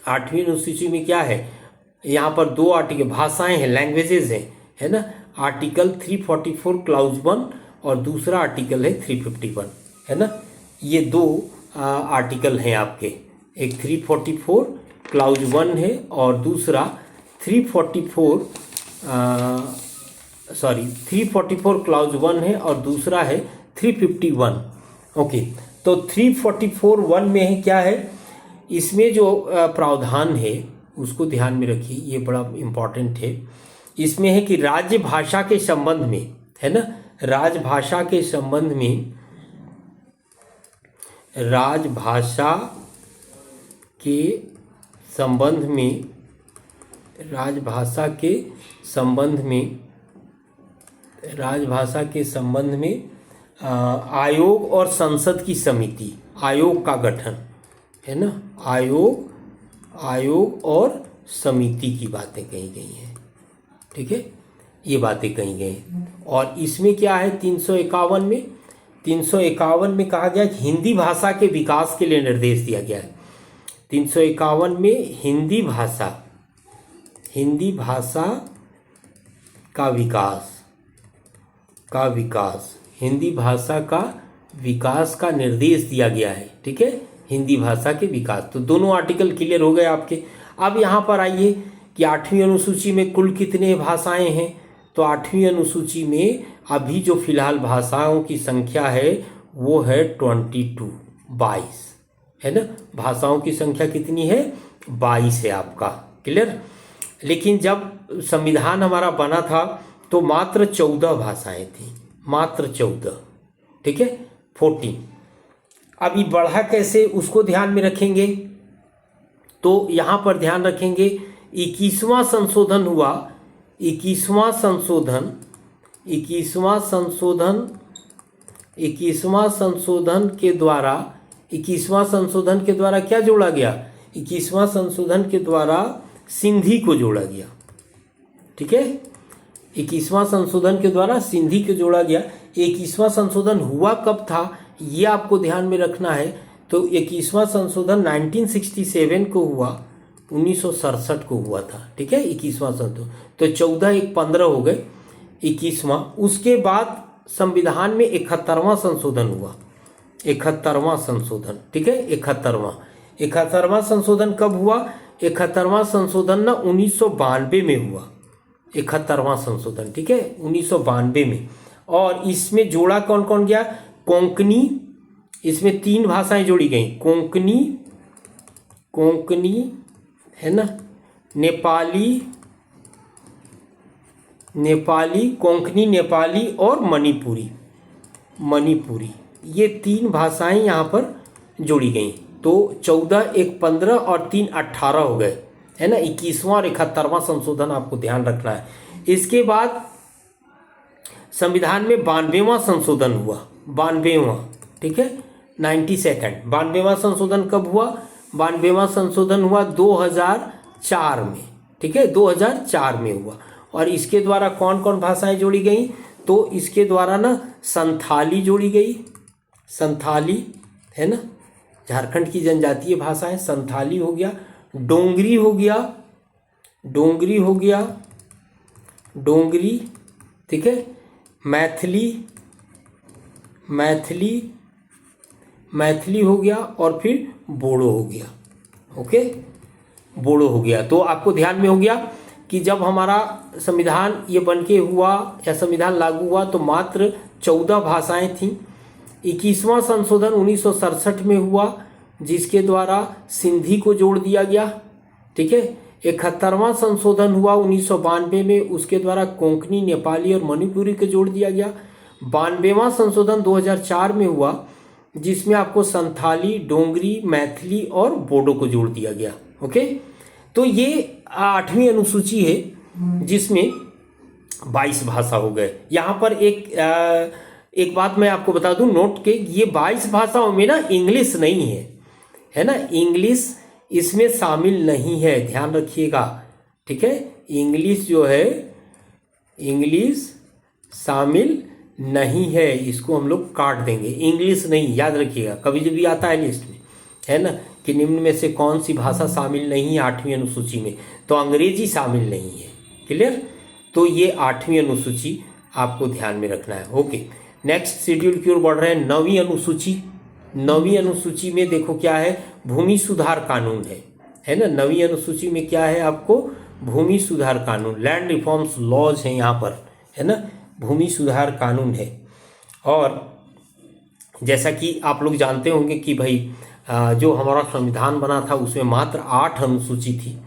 8वीं अनुसूची में क्या है? यहाँ पर 2 आर्टिकल भाषाएं हैं, लैंग्वेजेस हैं, है ना। आर्टिकल 344 क्लाउज 1 और दूसरा आर्टिकल है 351, है ना। ये 2 आर्टिकल हैं आपके, एक 344 क्लाउज 1 है और दूसरा 344 क्लाउज 1 है और दूसरा है 351। ओके, तो 344(1) में है क्या है? इसमें जो प्रावधान है उसको ध्यान में रखिए, ये बड़ा इम्पॉर्टेंट है। इसमें है कि राज्य भाषा के संबंध में, है ना, राजभाषा के संबंध में, राजभाषा के संबंध में, राजभाषा के संबंध में आयोग और संसद की समिति, आयोग का गठन, है ना, आयोग और समिति की बातें कही गई हैं, ठीक है, ये बातें कही गई हैं। और इसमें क्या है 351 में कहा गया कि हिंदी भाषा के विकास के लिए निर्देश दिया गया है। 351 में हिंदी भाषा का विकास, हिंदी भाषा का विकास का निर्देश दिया गया है, ठीक है, हिंदी भाषा के विकास। तो दोनों आर्टिकल क्लियर हो गए आपके। अब यहाँ पर आइए कि 8वीं अनुसूची में कुल कितने भाषाएं हैं। तो 8वीं अनुसूची में अभी जो फिलहाल भाषाओं की संख्या है वो है 22 है ना, भाषाओं की संख्या कितनी है 22 है आपका, क्लियर। लेकिन जब संविधान हमारा बना था तो मात्र 14 भाषाएं थी, मात्र 14, ठीक है, 14। अभी बढ़ा कैसे उसको ध्यान में रखेंगे। तो यहाँ पर ध्यान रखेंगे 21वां संशोधन हुआ, 21वां संशोधन के द्वारा क्या जोड़ा गया, 21वां संशोधन के द्वारा सिंधी को जोड़ा गया, ठीक है, 21वां संशोधन के द्वारा सिंधी को जोड़ा गया। 21वां संशोधन हुआ कब था ये आपको ध्यान में रखना है। तो 21वां संशोधन 1967 को हुआ, 1967 को हुआ था, ठीक है, 21वां संशोधन। तो 14 एक 15 हो गए, 21वां। उसके बाद संविधान में 71वां संशोधन हुआ, 71वां संशोधन, ठीक है, 71वां संशोधन कब हुआ, 71वां संशोधन ना 1992 में हुआ, 71वां संशोधन, ठीक है, 1992 में। और इसमें जोड़ा कौन कौन गया, कोंकणी, इसमें 3 भाषाएं जोड़ी गई, कोंकणी है ना, कोंकणी, नेपाली और मणिपुरी, ये 3 भाषाएं यहाँ पर जोड़ी गई। तो 14 एक 15 और 3 18 हो गए, है ना, 21वां और 71वां संशोधन आपको ध्यान रखना है। इसके बाद संविधान में 92वां संशोधन हुआ, 92वां, ठीक है, 92nd 92वां संशोधन कब हुआ, 92वां संशोधन हुआ 2004 में, ठीक है, 2004 में हुआ। और इसके द्वारा कौन कौन भाषाएं जोड़ी गई, तो इसके द्वारा ना संथाली जोड़ी गई, संथाली है ना, झारखंड की जनजातीय भाषा है, संथाली हो गया, डोंगरी हो गया, ठीक है, मैथिली हो गया, और फिर बोडो हो गया, ओके, बोडो हो गया। तो आपको ध्यान में हो गया कि जब हमारा संविधान ये बनके हुआ या संविधान लागू हुआ तो मात्र 14 भाषाएं थीं। 21वां संशोधन 1967 में हुआ जिसके द्वारा सिंधी को जोड़ दिया गया, ठीक है। 71वां संशोधन हुआ 1992 में, उसके द्वारा कोंकणी, नेपाली और मणिपुरी को जोड़ दिया गया। 92वां संशोधन 2004 में हुआ जिसमें आपको संथाली, डोंगरी, मैथिली और बोडो को जोड़ दिया गया, ओके। तो ये 8वीं अनुसूची है जिसमें 22 भाषा हो गए। यहाँ पर एक बात मैं आपको बता दूं नोट के, ये 22 भाषाओं में ना इंग्लिश नहीं है ना, इंग्लिश इसमें शामिल नहीं है, ध्यान रखिएगा, ठीक है। इंग्लिश जो है, इंग्लिश शामिल नहीं है, इसको हम लोग काट देंगे, इंग्लिश नहीं, याद रखिएगा, कभी जब भी आता है लिस्ट में, है ना, कि निम्न में से कौन सी भाषा शामिल नहीं है 8वीं अनुसूची में, तो अंग्रेजी शामिल नहीं है, क्लियर। तो ये 8वीं अनुसूची आपको ध्यान में रखना है, ओके। नेक्स्ट शेड्यूल की ओर बढ़ रहे हैं, 9वीं अनुसूची। 9वीं अनुसूची में देखो क्या है, भूमि सुधार कानून है ना। 9वीं अनुसूची में क्या है आपको, भूमि सुधार कानून, लैंड रिफॉर्म्स लॉज है यहाँ पर, है ना, भूमि सुधार कानून है। और जैसा कि आप लोग जानते होंगे कि भाई जो हमारा संविधान बना था उसमें मात्र 8 अनुसूची थी,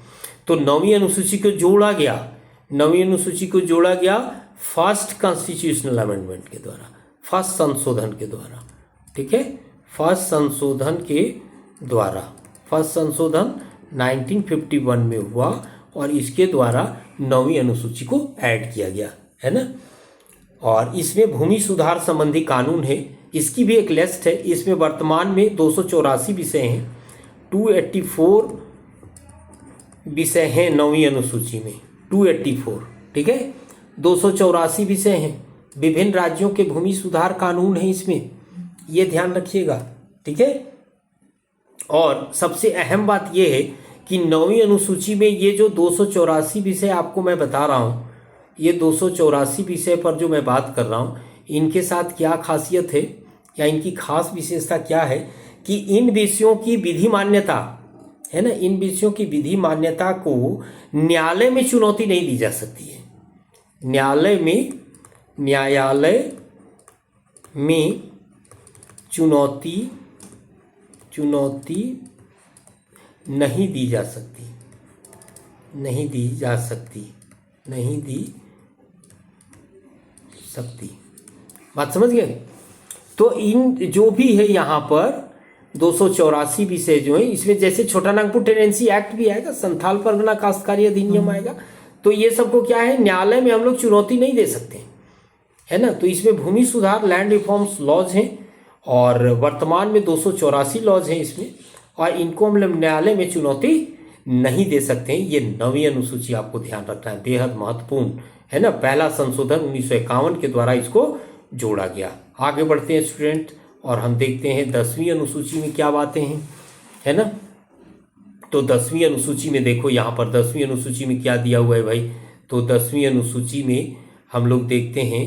तो 9वीं अनुसूची को जोड़ा गया, 9वीं अनुसूची को जोड़ा गया फर्स्ट कॉन्स्टिट्यूशनल अमेंडमेंट के द्वारा, फर्स्ट संशोधन के द्वारा, ठीक है, फर्स्ट संशोधन के द्वारा। फर्स्ट संशोधन 1951 में हुआ और इसके द्वारा 9वीं अनुसूची को ऐड किया गया, है ना, और इसमें भूमि सुधार संबंधी कानून है, इसकी भी एक लिस्ट है। इसमें वर्तमान में 284 विषय हैं, 284 विषय हैं 9वीं अनुसूची में, 284, ठीक है, 284 विषय हैं। विभिन्न राज्यों के भूमि सुधार कानून है इसमें, ये ध्यान रखिएगा, ठीक है। और सबसे अहम बात यह है कि 9वीं अनुसूची में ये जो 284 विषय आपको मैं बता रहा हूँ, ये 284 विषय पर जो मैं बात कर रहा हूँ, इनके साथ क्या खासियत है या इनकी खास विशेषता क्या है कि इन विषयों की विधि मान्यता है ना, इन विषयों की विधि मान्यता को न्यायालय में चुनौती नहीं दी जा सकती है। न्यायालय में चुनौती नहीं दी जा सकती। बात समझ गए? तो इन जो भी है यहाँ पर 284 विषय जो है, इसमें जैसे छोटा नागपुर टेनेंसी एक्ट भी आएगा, संथाल परगना काश्तकारी अधिनियम आएगा, तो ये सबको क्या है, न्यायालय में हम लोग चुनौती नहीं दे सकते, है ना। तो इसमें भूमि सुधार लैंड रिफॉर्म्स लॉज हैं और वर्तमान में 284 लॉज हैं इसमें, और इनको हम लोग न्यायालय में चुनौती नहीं दे सकते हैं। ये 9वीं अनुसूची आपको ध्यान रखना है, बेहद महत्वपूर्ण है ना। पहला संशोधन 1951 के द्वारा इसको जोड़ा गया। आगे बढ़ते हैं स्टूडेंट और हम देखते हैं 10वीं अनुसूची में क्या बातें हैं, है ना। तो 10वीं अनुसूची में देखो, यहाँ पर 10वीं अनुसूची में क्या दिया हुआ है भाई। तो 10वीं अनुसूची में हम लोग देखते हैं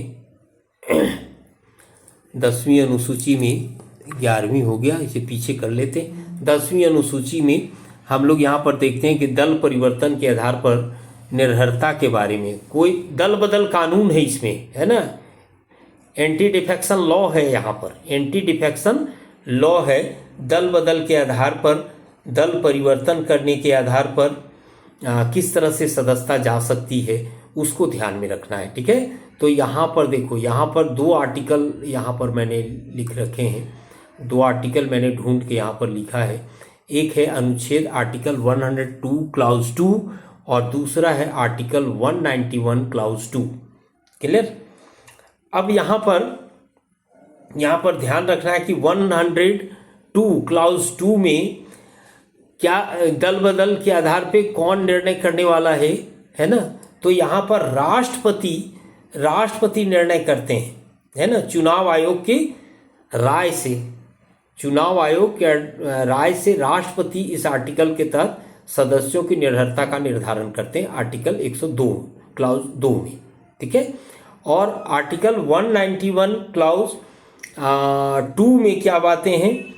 10वीं अनुसूची में 11वीं हो गया, इसे पीछे कर लेते हैं। 10वीं अनुसूची में हम लोग यहाँ पर देखते हैं कि दल परिवर्तन के आधार पर निर्भरता के बारे में कोई दल बदल कानून है इसमें, है ना। एंटी डिफेक्शन लॉ है, यहाँ पर एंटी डिफेक्शन लॉ है। दल बदल के आधार पर, दल परिवर्तन करने के आधार पर किस तरह से सदस्यता जा सकती है उसको ध्यान में रखना है, ठीक है। तो यहाँ पर देखो, यहाँ पर 2 आर्टिकल यहाँ पर मैंने लिख रखे हैं, 2 आर्टिकल मैंने ढूंढ के यहाँ पर लिखा है। एक है अनुच्छेद आर्टिकल 102 क्लाउज 2 और दूसरा है आर्टिकल 191 क्लाउज 2। क्लियर? अब यहाँ पर ध्यान रखना है कि 102 क्लाउज 2 में क्या दल बदल के आधार पे कौन निर्णय करने वाला है ना। तो यहाँ पर राष्ट्रपति निर्णय करते हैं, है ना, चुनाव आयोग की राय से। चुनाव आयोग के राय से राष्ट्रपति इस आर्टिकल के तहत सदस्यों की निर्भरता का निर्धारण करते हैं, आर्टिकल 102 क्लाउज 2 में, ठीक है। और आर्टिकल 191 क्लाउज 2 में क्या बातें हैं,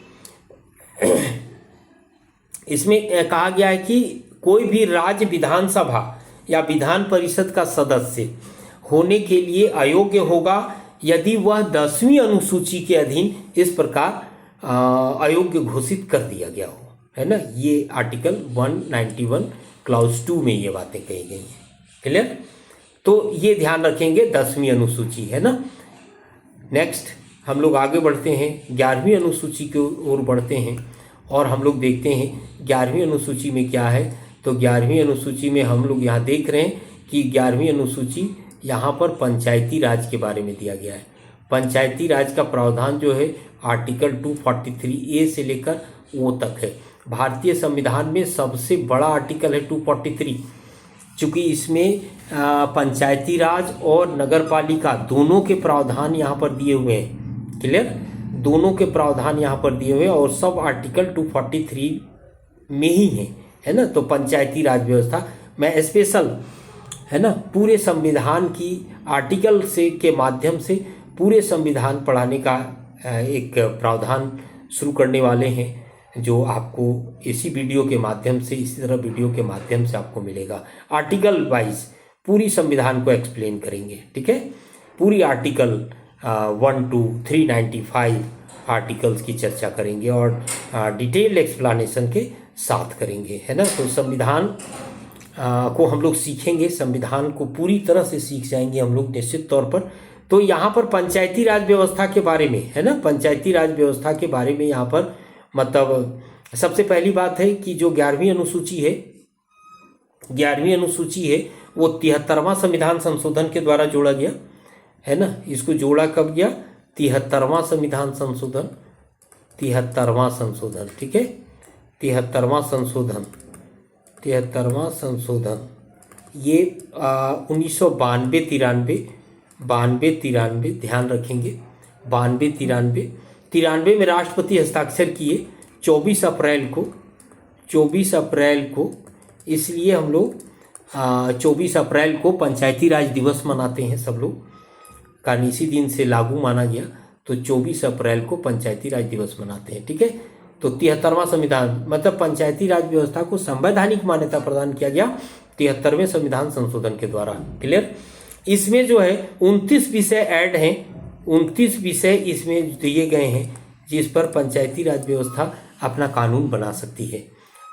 इसमें कहा गया है कि कोई भी राज्य विधानसभा या विधान परिषद का सदस्य होने के लिए अयोग्य होगा यदि वह 10वीं अनुसूची के अधीन इस प्रकार अयोग्य घोषित कर दिया गया हो, है ना। ये आर्टिकल 191 क्लाउज 2 में ये बातें कही गई हैं। क्लियर? तो ये ध्यान रखेंगे, 10वीं अनुसूची, है ना। नेक्स्ट हम लोग आगे बढ़ते हैं, 11वीं अनुसूची की ओर बढ़ते हैं और हम लोग देखते हैं 11वीं अनुसूची में क्या है। तो 11वीं अनुसूची में हम लोग यहाँ देख रहे हैं कि 11वीं अनुसूची यहाँ पर पंचायती राज के बारे में दिया गया है। पंचायती राज का प्रावधान जो है आर्टिकल 243A से लेकर O तक है। भारतीय संविधान में सबसे बड़ा आर्टिकल है 243, चूँकि इसमें पंचायती राज और नगर पालिका दोनों के प्रावधान यहाँ पर दिए हुए हैं। क्लियर? दोनों के प्रावधान यहाँ पर दिए हुए हैं और सब आर्टिकल 243 में ही है ना। तो पंचायती राज व्यवस्था मैं स्पेशल, है ना, पूरे संविधान की आर्टिकल से के माध्यम से पूरे संविधान पढ़ाने का एक प्रावधान शुरू करने वाले हैं, जो आपको इसी वीडियो के माध्यम से, इसी तरह वीडियो के माध्यम से आपको मिलेगा। आर्टिकल वाइज पूरी संविधान को एक्सप्लेन करेंगे, ठीक है। पूरी आर्टिकल 1 to 395 आर्टिकल्स की चर्चा करेंगे और डिटेल्ड एक्सप्लेनेशन के साथ करेंगे, है ना। तो संविधान को हम लोग सीखेंगे, संविधान को पूरी तरह से सीख जाएंगे हम लोग निश्चित तौर पर। तो यहाँ पर पंचायती राज व्यवस्था के बारे में, है ना, पंचायती राज व्यवस्था के बारे में यहाँ पर मतलब सबसे पहली बात है कि जो 11वीं अनुसूची है, 11वीं अनुसूची है वो 73वां संविधान संशोधन के द्वारा जोड़ा गया, है ना, इसको जोड़ा कब गया, 73वां संविधान संशोधन, 73वां संशोधन, ठीक है, 73वां संशोधन, 73वां संशोधन, ये 1992 93 ध्यान रखेंगे, 92 93 में राष्ट्रपति हस्ताक्षर किए 24 अप्रैल को, इसलिए हम लोग 24 अप्रैल को पंचायती राज दिवस मनाते हैं सब लोग, कारण इसी दिन से लागू माना गया, तो 24 अप्रैल को पंचायती राज दिवस मनाते हैं, ठीक है। तो 73वां संविधान मतलब पंचायती राज व्यवस्था को संवैधानिक मान्यता प्रदान किया गया 73वें संविधान संशोधन के द्वारा, क्लियर। इसमें जो है 29 विषय ऐड हैं, 29 विषय इसमें दिए गए हैं जिस पर पंचायती राज व्यवस्था अपना कानून बना सकती है,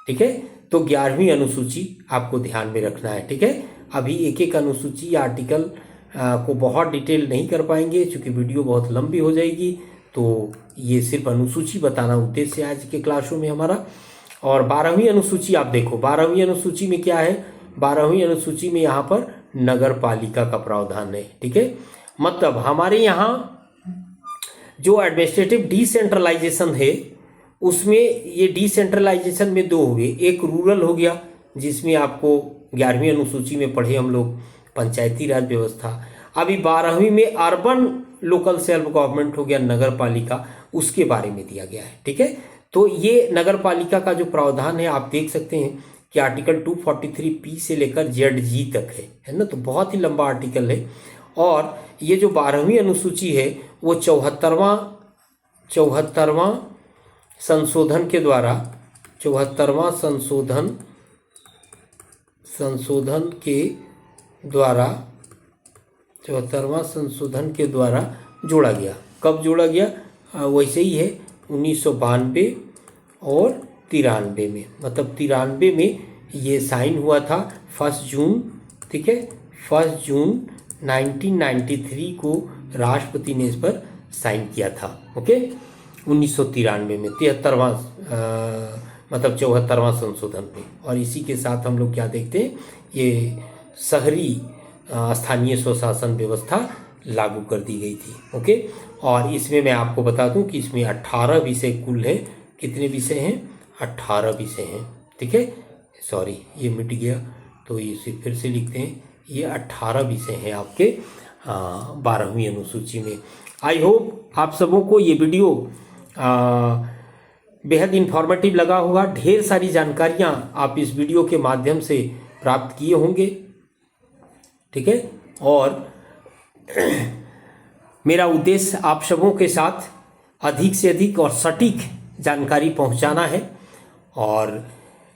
ठीक है। तो 11वीं अनुसूची आपको ध्यान में रखना है, ठीक है। अभी एक एक अनुसूची या आर्टिकल को बहुत डिटेल नहीं कर पाएंगे क्योंकि वीडियो बहुत लंबी हो जाएगी, तो ये सिर्फ अनुसूची बताना उद्देश्य है आज के क्लासों में हमारा। और 12वीं अनुसूची आप देखो, 12वीं अनुसूची में क्या है, 12वीं अनुसूची में यहाँ पर नगर पालिका का प्रावधान है, ठीक है। मतलब हमारे यहाँ जो एडमिनिस्ट्रेटिव डिसेंट्रलाइजेशन है उसमें ये डिसेंट्रलाइजेशन में दो हो गए, एक रूरल हो गया जिसमें आपको 11वीं अनुसूची में पढ़े हम लोग पंचायती राज व्यवस्था, अभी 12वीं में अर्बन लोकल सेल्फ गवर्नमेंट हो गया, नगर पालिका, उसके बारे में दिया गया है, ठीक है। तो ये नगर पालिका का जो प्रावधान है आप देख सकते हैं कि आर्टिकल 243 से लेकर ZG तक है ना, तो बहुत ही लंबा आर्टिकल है। और ये जो 12वीं अनुसूची है वो 74वां संशोधन के द्वारा, 74वां संशोधन के द्वारा जोड़ा गया। कब जोड़ा गया, वैसे ही है 1992 और 93 में, मतलब 93 में ये साइन हुआ था 1 जून, ठीक है, 1 जून 1993 को राष्ट्रपति ने इस पर साइन किया था, ओके। 1993 में 73वां मतलब 74वां संशोधन पे। और इसी के साथ हम लोग क्या देखते हैं, ये शहरी स्थानीय स्वशासन व्यवस्था लागू कर दी गई थी, ओके। और इसमें मैं आपको बता दूं कि इसमें 18 विषय कुल है, कितने विषय हैं, 18 विषय हैं, ठीक है। सॉरी ये मिट गया, तो इसे फिर से लिखते हैं, ये 18 विषय हैं आपके 12वीं अनुसूची में। आई होप आप सबों को ये वीडियो बेहद इंफॉर्मेटिव लगा होगा, ढेर सारी जानकारियाँ आप इस वीडियो के माध्यम से प्राप्त किए होंगे, ठीक है। और मेरा उद्देश्य आप सबों के साथ अधिक से अधिक और सटीक जानकारी पहुंचाना है। और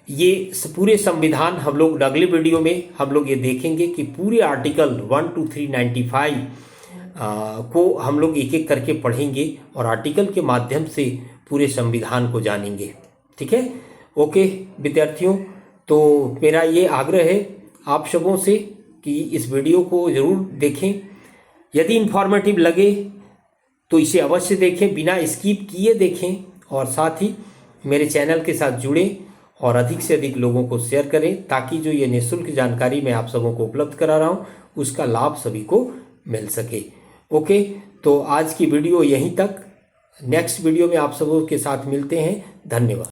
ये पूरे संविधान हम लोग अगले वीडियो में हम लोग ये देखेंगे कि पूरे आर्टिकल 1 to 395 को हम लोग एक एक करके पढ़ेंगे और आर्टिकल के माध्यम से पूरे संविधान को जानेंगे, ठीक है। ओके विद्यार्थियों, तो मेरा ये आग्रह है आप सबों से कि इस वीडियो को ज़रूर देखें, यदि इन्फॉर्मेटिव लगे तो इसे अवश्य देखें, बिना स्किप किए देखें, और साथ ही मेरे चैनल के साथ जुड़ें और अधिक से अधिक लोगों को शेयर करें ताकि जो ये निःशुल्क जानकारी मैं आप सबों को उपलब्ध करा रहा हूँ उसका लाभ सभी को मिल सके। ओके, तो आज की वीडियो यहीं तक, नेक्स्ट वीडियो में आप सबों के साथ मिलते हैं, धन्यवाद।